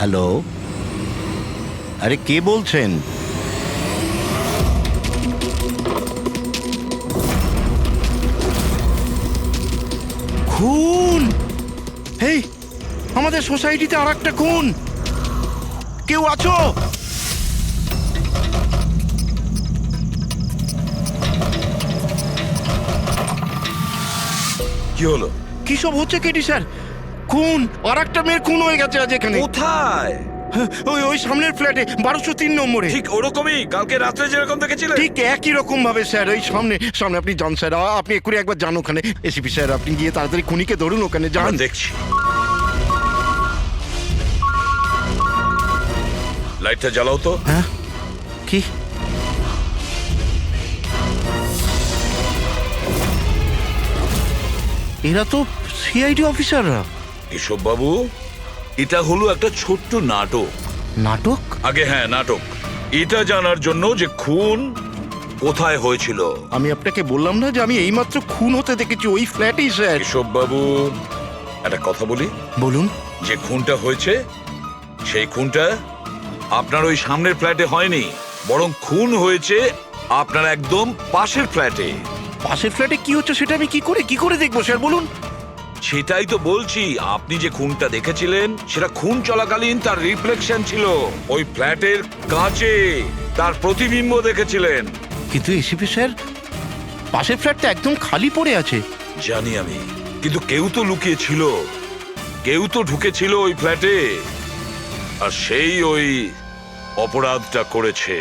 [SPEAKER 1] হ্যালো, আরে কে বলছেন? খুন! এই আমাদের সোসাইটিতে আর একটা খুন! কেউ আছো?
[SPEAKER 7] কি হলো?
[SPEAKER 1] কি সব হচ্ছে কেটি স্যার? খুন! আর একটা মেয়ের খুন হয়ে গেছে আজ এখানে।
[SPEAKER 7] কোথায়?
[SPEAKER 1] ওই সামনের ফ্ল্যাটে 1203 নম্বরে।
[SPEAKER 7] ঠিক ওরকমই কালকে রাত্রে যেরকম দেখেছিলেন,
[SPEAKER 1] ঠিক একই রকম ভাবে স্যার। ওই সামনে আপনি যান স্যার, আপনি এক্ষুনি একবার যান ওখানে। এসিপি স্যার, আপনি গিয়ে তাড়াতাড়ি খুনিকে ধরুন, ওখানে যান।
[SPEAKER 7] দেখছি। লাইটটা জ্বালাও তো।
[SPEAKER 1] হ্যাঁ, কি? এরা তো সিআইডি অফিসাররা।
[SPEAKER 7] কেশব বাবু, এটা হলো একটা ছোট্ট নাটক।
[SPEAKER 1] নাটক?
[SPEAKER 7] আগে হ্যাঁ, নাটক। এটা জানার জন্য যে খুন কোথায় হয়েছিল।
[SPEAKER 1] আমি আপনাকে বললাম না যে আমি এইমাত্র খুন হতে দেখেছি ওই ফ্ল্যাটেই স্যার।
[SPEAKER 7] কেশব বাবু, একটা কথা বলি।
[SPEAKER 1] বলুন।
[SPEAKER 7] যে খুনটা হয়েছে সেই খুনটা আপনার ওই সামনের ফ্ল্যাটে হয়নি, বরং খুন হয়েছে আপনার একদম পাশের ফ্ল্যাটে।
[SPEAKER 1] পাশের ফ্ল্যাটে কি হচ্ছে সেটা আমি কি করে দেখবো স্যার, বলুন।
[SPEAKER 7] সেটাই তো বলছি, আপনি যে খুনটা দেখেছিলেন সেটা খুন চলাকালীন তার রিফ্লেকশন ছিল ওই ফ্ল্যাটের কাঁচে, তার প্রতিবিম্ব দেখেছিলেন।
[SPEAKER 1] কিন্তু এসিপি স্যার, পাশের ফ্ল্যাটটা একদম খালি পড়ে আছে।
[SPEAKER 7] জানি আমি, কিন্তু কেউ তো লুকিয়ে ছিল, কেউ তো ঢুকেছিল ওই ফ্ল্যাটে, আর সেই ওই অপরাধটা করেছে।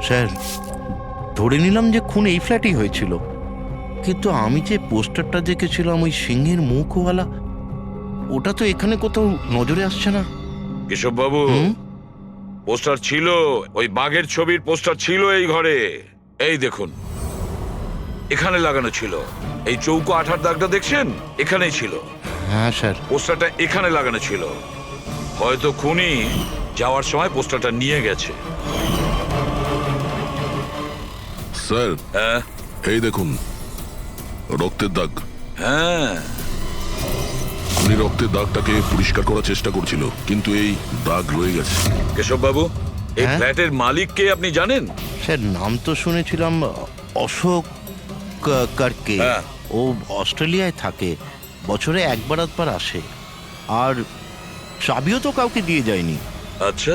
[SPEAKER 1] স্যার, ধরে নিলাম যে খুন এই ফ্ল্যাটেই হয়েছিল, কিন্তু আমি যে পোস্টারটা দেখেছিলাম ওই সিংহের মুখওয়ালা, ওটা তো এখানে কোথাও নজরে আসছে না।
[SPEAKER 7] কেশব বাবু, পোস্টার ছিল, ওই বাঘের ছবির পোস্টার ছিল এই ঘরে। এই দেখুন, এখানে লাগানো ছিল। এই চৌকো আঠার দাগটা দেখছেন, এখানেই ছিল।
[SPEAKER 1] হ্যাঁ স্যার।
[SPEAKER 7] পোস্টারটা এখানে লাগানো ছিল। হয়তো খুনি যাওয়ার সময় পোস্টারটা নিয়ে গেছে।
[SPEAKER 6] স্যার,
[SPEAKER 7] হ্যাঁ
[SPEAKER 6] এই দেখুন রক্তের দাগ।
[SPEAKER 7] হ্যাঁ,
[SPEAKER 6] উনি রক্তের দাগটাকে পরিষ্কার করার চেষ্টা করছিল, কিন্তু এই দাগ রয়ে গেছে।
[SPEAKER 7] কেশব বাবু, এই
[SPEAKER 1] হ্যাঁ?
[SPEAKER 7] ফ্ল্যাটের মালিক কে আপনি জানেন?
[SPEAKER 1] স্যার, নাম তো শুনেছিলাম অশোক কারকে।
[SPEAKER 7] হ্যাঁ।
[SPEAKER 1] ও অস্ট্রেলিয়ায় থাকে, বছরে একবার আধবার আসে, আর চাবিও তো কাউকে দিয়ে যায়নি।
[SPEAKER 7] আচ্ছা,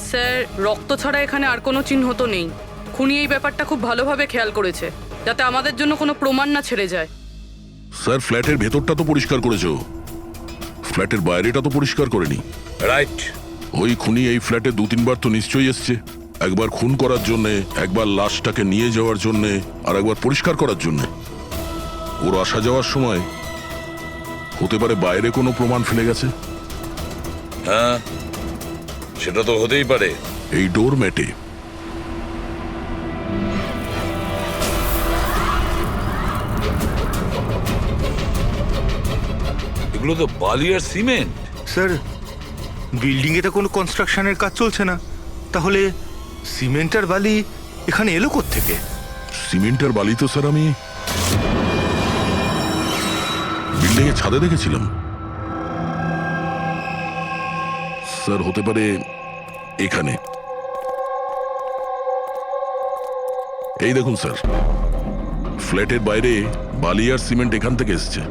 [SPEAKER 8] স্যার, রক্ত ছাড়া এখানে আর কোনো চিহ্ন তো নেই। খুনি এই ব্যাপারটা খুব ভালোভাবে খেয়াল করেছে, যাতে আমাদের জন্য কোনো প্রমাণ না ছেড়ে যায়।
[SPEAKER 6] স্যার, ফ্ল্যাটের ভেতরটা তো পরিষ্কার করেছো, ফ্ল্যাটের বাইরেটা তো পরিষ্কার করেনি।
[SPEAKER 7] রাইট।
[SPEAKER 6] ওই খুনি এই ফ্ল্যাটে 2-3 বার তো নিশ্চয়ই এসছে। একবার খুন করার জন্য, একবার লাশটাকে নিয়ে যাওয়ার জন্য, আর একবার পরিষ্কার করার জন্য। ওর আসা যাওয়ার সময় হতে পারে বাইরে কোনো প্রমাণ ফেলে গেছে।
[SPEAKER 7] হ্যাঁ, সেটা তো হতেই পারে।
[SPEAKER 6] এই ডোর ম্যাটে
[SPEAKER 7] এগুলো তো বালি আর সিমেন্ট।
[SPEAKER 13] স্যার, বিল্ডিং এ তো কোনো কনস্ট্রাকশনের কাজ চলছে না, তাহলে সিমেন্ট আর বালি এখানে এলো কোত্থেকে?
[SPEAKER 6] সিমেন্ট আর বালি তো স্যার আমি বিল্ডিং এর ছাদে দেখেছিলাম। স্যার, হতে পারে এখানে। এই দেখুন স্যার, ফ্ল্যাটের বাইরে বালি আর সিমেন্ট এখান থেকে এসছে।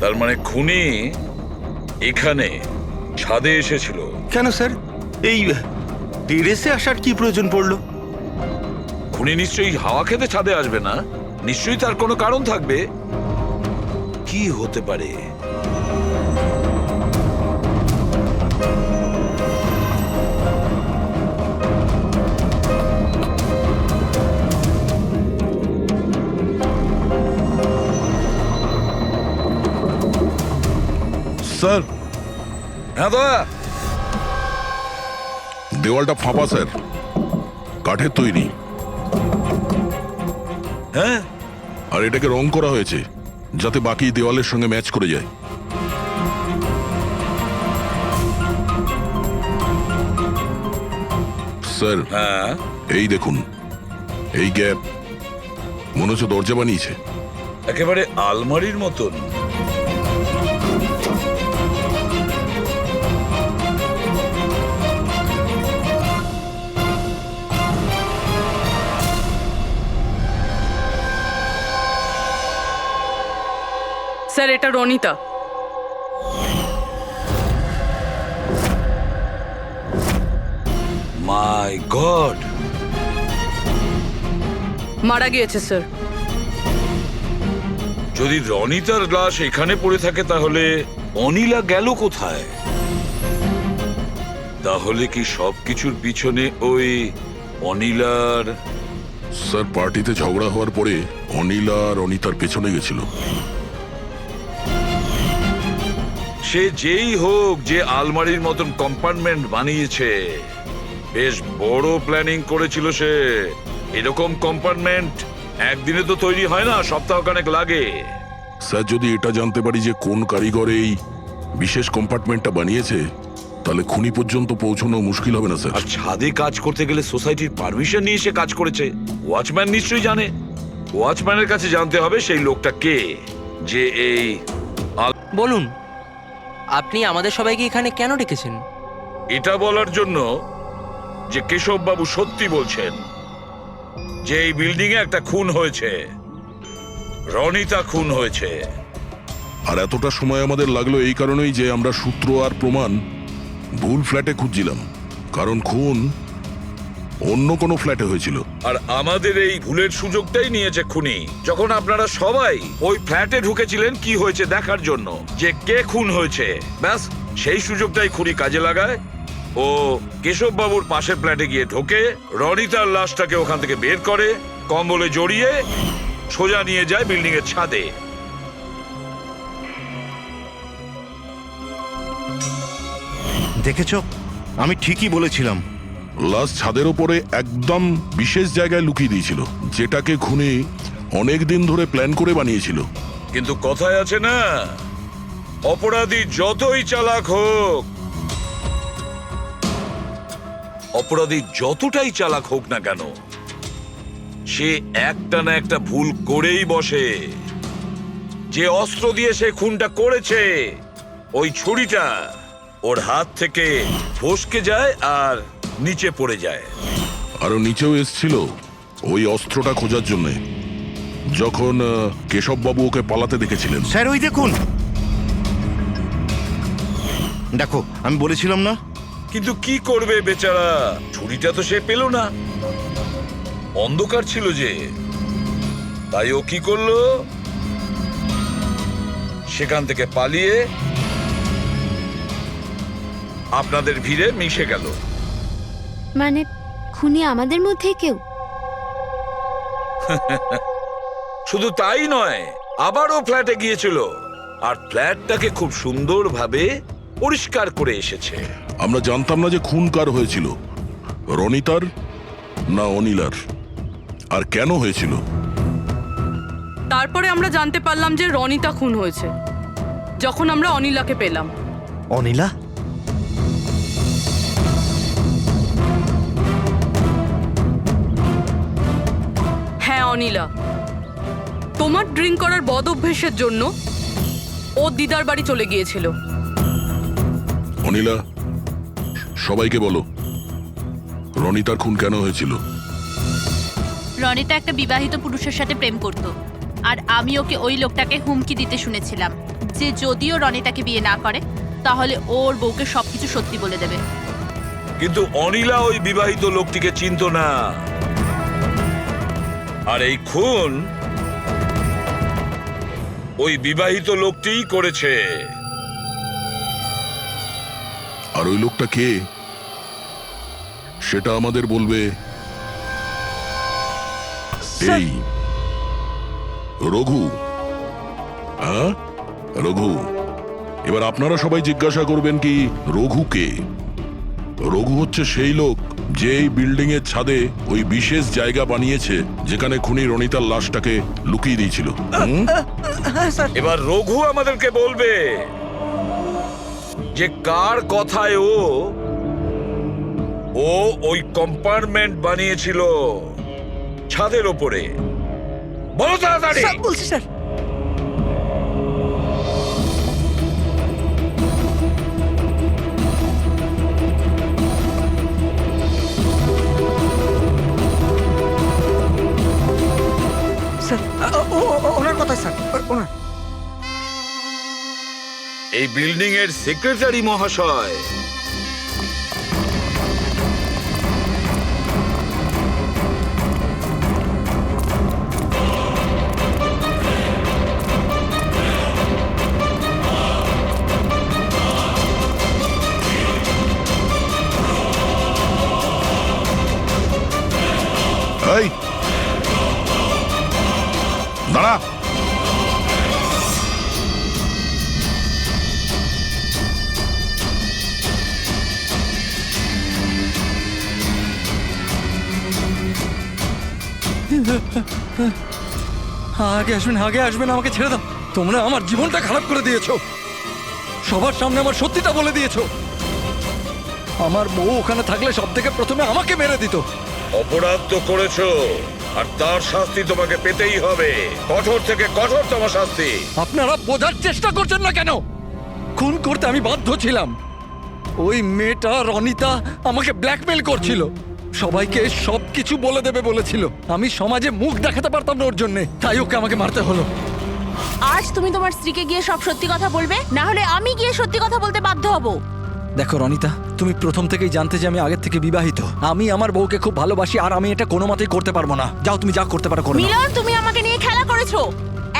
[SPEAKER 7] তার মানে খুনি এখানে ছাদে এসেছিল।
[SPEAKER 13] কেন স্যার, এই টেরেসে আসার কি প্রয়োজন পড়লো?
[SPEAKER 7] খুনি নিশ্চয়ই হাওয়া খেতে ছাদে আসবে না, নিশ্চয়ই তার কোনো কারণ থাকবে। কি হতে পারে?
[SPEAKER 6] স্যার,
[SPEAKER 7] হ্যাঁ দাদা।
[SPEAKER 6] দেওয়ালটা ফাঁপা স্যার, কাঠের তৈরি।
[SPEAKER 7] হ্যাঁ,
[SPEAKER 6] আর এটাকে রং করা হয়েছে যাতে বাকি দেওয়ালের সঙ্গে ম্যাচ করে যায়। স্যার,
[SPEAKER 7] হ্যাঁ,
[SPEAKER 6] এই দেখুন, এই গ্যাপ মনে হচ্ছে দরজা বানিয়েছে।
[SPEAKER 7] একেবারে আলমারির মতন।
[SPEAKER 8] স্যার, এটা রনিতা।
[SPEAKER 7] মাই গড,
[SPEAKER 8] মারা গিয়েছে স্যার।
[SPEAKER 7] যদি রনিতার লাশ এখানে পড়ে থাকে তাহলে অনিলা গেল কোথায়? তাহলে কি সবকিছুর পিছনে ওই অনিলার?
[SPEAKER 6] স্যার, পার্টিতে ঝগড়া হওয়ার পরে অনিলা আর অনিতার পেছনে গেছিল।
[SPEAKER 7] সে যেই হোক, যে আলমারির মতন কম্পার্টমেন্ট বানিয়েছে, বেশ বড় প্ল্যানিং করেছিল সে। এরকম কম্পার্টমেন্ট একদিনে তো তৈরি হয় না, সপ্তাহখানেক লাগে।
[SPEAKER 6] স্যার, যদি এটা জানতে পারি যে কোন কারিগর এই বিশেষ কম্পার্টমেন্টটা বানিয়েছে, তাহলে খুনি পর্যন্ত পৌঁছানো মুশকিল হবে না স্যার।
[SPEAKER 7] আর ছাদে কাজ করতে গেলে সোসাইটির পারমিশন নিয়ে সে কাজ করেছে। ওয়াচম্যান নিশ্চয়ই জানে। ওয়াচম্যানের কাছে জানতে হবে সেই লোকটা কে, যে এই
[SPEAKER 2] বলুন, আপনি আমাদের সবাইকে এখানে কেন ডেকেছেন?
[SPEAKER 7] এটা বলার জন্য যে কেশব বাবু সত্যি বলছেন যে এই বিল্ডিং এ একটা খুন হয়েছে, রনিতা খুন হয়েছে।
[SPEAKER 6] আর এতটা সময় আমাদের লাগলো এই কারণেই যে আমরা সূত্র আর প্রমাণ ভুল ফ্ল্যাটে খুঁজছিলাম, কারণ খুন অন্য কোনো ফ্ল্যাটে হয়েছিল।
[SPEAKER 7] আর আমাদের এই ভুলের সুযোগটাই নিয়েছে খুনি, যখন আপনারা সবাই ওই ফ্ল্যাটে ঢুকেছিলেন কি হয়েছে দেখার জন্য, যে কে খুন হয়েছে। ব্যাস সেই সুযোগটাই খুনি কাজে লাগায়, ও কেশব বাবুর পাশের ফ্ল্যাটে গিয়ে ঢোকে, রনিতার লাশটাকে ওখান থেকে বের করে কম্বলে জড়িয়ে সোজা নিয়ে যায় বিল্ডিং এর ছাদে।
[SPEAKER 1] দেখেছো, আমি ঠিকই বলেছিলাম।
[SPEAKER 6] লাশ ছাদের ওপরে একদম বিশেষ জায়গায় লুকিয়ে দিয়েছিল, যেটাকে খুনি অনেক দিন ধরে প্ল্যান করে বানিয়েছিল।
[SPEAKER 7] কিন্তু কথায় আছে না, অপরাধী যতই চালাক হোক, অপরাধী যতটাই চালাক হোক না কেন, সে একটা না একটা ভুল করেই বসে। যে অস্ত্র দিয়ে সে খুনটা করেছে, ওই ছুরিটা ওর হাত থেকে ফসকে যায় আর নিচে পড়ে যায়।
[SPEAKER 6] আরো নিচেও এসছিল ওই অস্ত্রটা খোঁজার জন্য, যখন কেশববাবু ওকে পালাতে দেখেছিলেন।
[SPEAKER 1] স্যার ওই দেখুন, দেখো আমি বলেছিলাম না।
[SPEAKER 7] কিন্তু কি করবে বেচারা, ছুরিটা তো সে পেল না, অন্ধকার ছিল যে। তাই ও কি করলো, সেখান থেকে পালিয়ে আপনাদের ভিড়ে মিশে গেল।
[SPEAKER 3] মানে খুনি আমাদের মধ্যে কেউ?
[SPEAKER 7] শুধু তাই নয়, আবারও ফ্ল্যাটে গিয়েছিল আর ফ্ল্যাটটাকে খুব সুন্দরভাবে পরিষ্কার করে এসেছে।
[SPEAKER 6] আমরা জানতাম না যে খুন কার হয়েছিল, রনিতার না অনিলার, আর কেন হয়েছিল।
[SPEAKER 8] তারপরে আমরা জানতে পারলাম যে রনিতা খুন হয়েছে, যখন আমরা অনিলাকে পেলাম।
[SPEAKER 12] অনিলা?
[SPEAKER 8] হ্যাঁ অনিলা, তোমার ড্রিঙ্ক করার বদ অভ্যেসের জন্য ও দিদার বাড়ি চলে গিয়েছিল।
[SPEAKER 6] অনিলা, সবাইকে বলো রনিতার খুন কেন হয়েছিল।
[SPEAKER 14] রনিতা একটা বিবাহিত পুরুষের সাথে প্রেম করত, আর আমি ওকে ওই লোকটাকে হুমকি দিতে শুনেছিলাম যে যদিও রনিতাকে বিয়ে না করে তাহলে ওর বউকে সবকিছু সত্যি বলে দেবে।
[SPEAKER 7] কিন্তু অনিলা ওই বিবাহিত লোকটিকে চিনত না, আর এই খুন ওই বিবাহিত লোকটিই করেছে।
[SPEAKER 6] আর ওই লোকটা কে সেটা আমাদের বলবে এই রঘু। হ্যাঁ রঘু, এবার আপনারা সবাই জিজ্ঞাসা করবেন কি রঘু কে। রঘু হচ্ছে সেই লোক যে এই বিল্ডিং এর ছাদে ওই বিশেষ জায়গা বানিয়েছে যেখানে খুনি রনিতার লাশটাকে লুকিয়ে দিয়েছিল।
[SPEAKER 7] এবার রঘু আমাদেরকে বলবে যে কার কথায় ও ওই কম্পার্টমেন্ট বানিয়েছিল ছাদের ওপরে। বলো তাড়াতাড়ি।
[SPEAKER 10] বলছি স্যার। ওনার কথা স্যার, ওনার।
[SPEAKER 7] এই বিল্ডিং এর সেক্রেটারি মহাশয়।
[SPEAKER 6] এই দাঁড়া।
[SPEAKER 4] আগে আসবেন, আগে আসবেন, আমাকে ছেড়ে দাও। তোমরা আমার জীবনটা খারাপ করে দিয়েছো, সবার সামনে আমার সত্যিটা বলে দিয়েছো। আমার বউ ওখানে থাকলে সব থেকে প্রথমে আমাকে মেরে দিত।
[SPEAKER 7] অপরাধ তো করেছো, আর তার শাস্তি তোমাকে পেতেই হবে, কঠোর থেকে কঠোরতম শাস্তি।
[SPEAKER 4] আপনারা বোঝার চেষ্টা করছেন না কেন? খুন করতে আমি বাধ্য ছিলাম। ওই মেয়েটা রনিতা আমাকে ব্ল্যাকমেল করছিল, সবাইকে সবকিছু বলে দেবে বলেছিল। আমি সমাজে মুখ দেখাতে পারতাম না ওর জন্য, তাই ওকে আমাকে মারতে হলো।
[SPEAKER 14] আজ তুমি তোমার স্ত্রীকে গিয়ে সব সত্যি কথা বলবে, না হলে আমি গিয়ে সত্যি কথা বলতে বাধ্য হব।
[SPEAKER 4] দেখো রনিতা, তুমি প্রথম থেকেই জানতে যে আমি আগের থেকে বিবাহিত। আমি আমার বউকে খুব ভালোবাসি, আর আমি এটা কোনো মতেই করতে পারবো না। যাও, তুমি যা করতে পারো করো।
[SPEAKER 14] মিলন, তুমি আমাকে নিয়ে খেলা করেছো।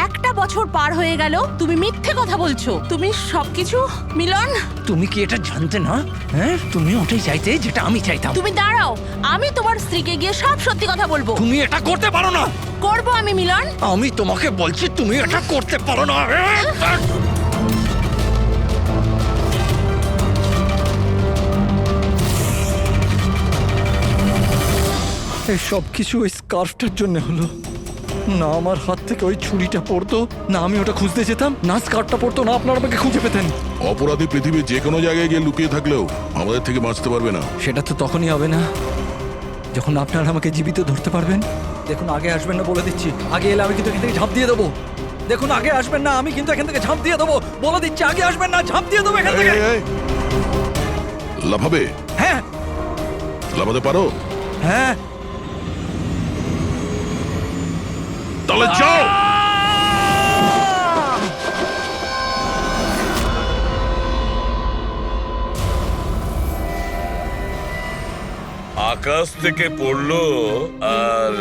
[SPEAKER 14] একটা বছর পার হয়ে গেল তুমি মিথ্যে কথা বলছো। তুমি সবকিছু মিলন,
[SPEAKER 4] তুমি কি এটা জানতে না? হ্যাঁ, তুমি ওটাই চাইতে যেটা আমি চাইতাম।
[SPEAKER 14] তুমি দাঁড়াও, আমি তোমার স্ত্রীকে গিয়ে সব সত্যি কথা বলবো।
[SPEAKER 4] তুমি এটা করতে পারো না।
[SPEAKER 14] করবো আমি মিলন।
[SPEAKER 4] আমি তোমাকে বলছি তুমি এটা করতে পারো না। এই সব কিছু ওই স্কার্ফটার জন্য হলো। না আমার হাত থেকে ওই ছুরিটা পড়তো, না আমি ওটা খুঁজতে যেতাম, না স্কার্ফটা পড়তো, না আপনারা আমাকে খুঁজে পেতেন।
[SPEAKER 6] অপরাধী পৃথিবীর যে কোনো জায়গায় গিয়ে লুকিয়ে থাকলেও আমাদের থেকে বাঁচতে পারবে না।
[SPEAKER 4] সেটা তো তখনই হবে না যখন আপনারা আমাকে জীবিত ধরতে পারবেন। দেখুন, আগে আসবেন না বলে দিচ্ছি। আগে এলে আমি কিন্তু এখান থেকে ঝাঁপ দিয়ে দেবো। দেখুন, আগে আসবেন না, আমি কিন্তু এখান থেকে ঝাঁপ দিয়ে দেবো বলে দিচ্ছি। আগে আসবেন না, ঝাঁপ দিয়ে দেবো এখান থেকে।
[SPEAKER 6] লাফাবে?
[SPEAKER 4] হ্যাঁ।
[SPEAKER 6] লাফাতে পারো?
[SPEAKER 4] হ্যাঁ।
[SPEAKER 6] তাহলে যাও।
[SPEAKER 7] আকাশ থেকে পড়লো আর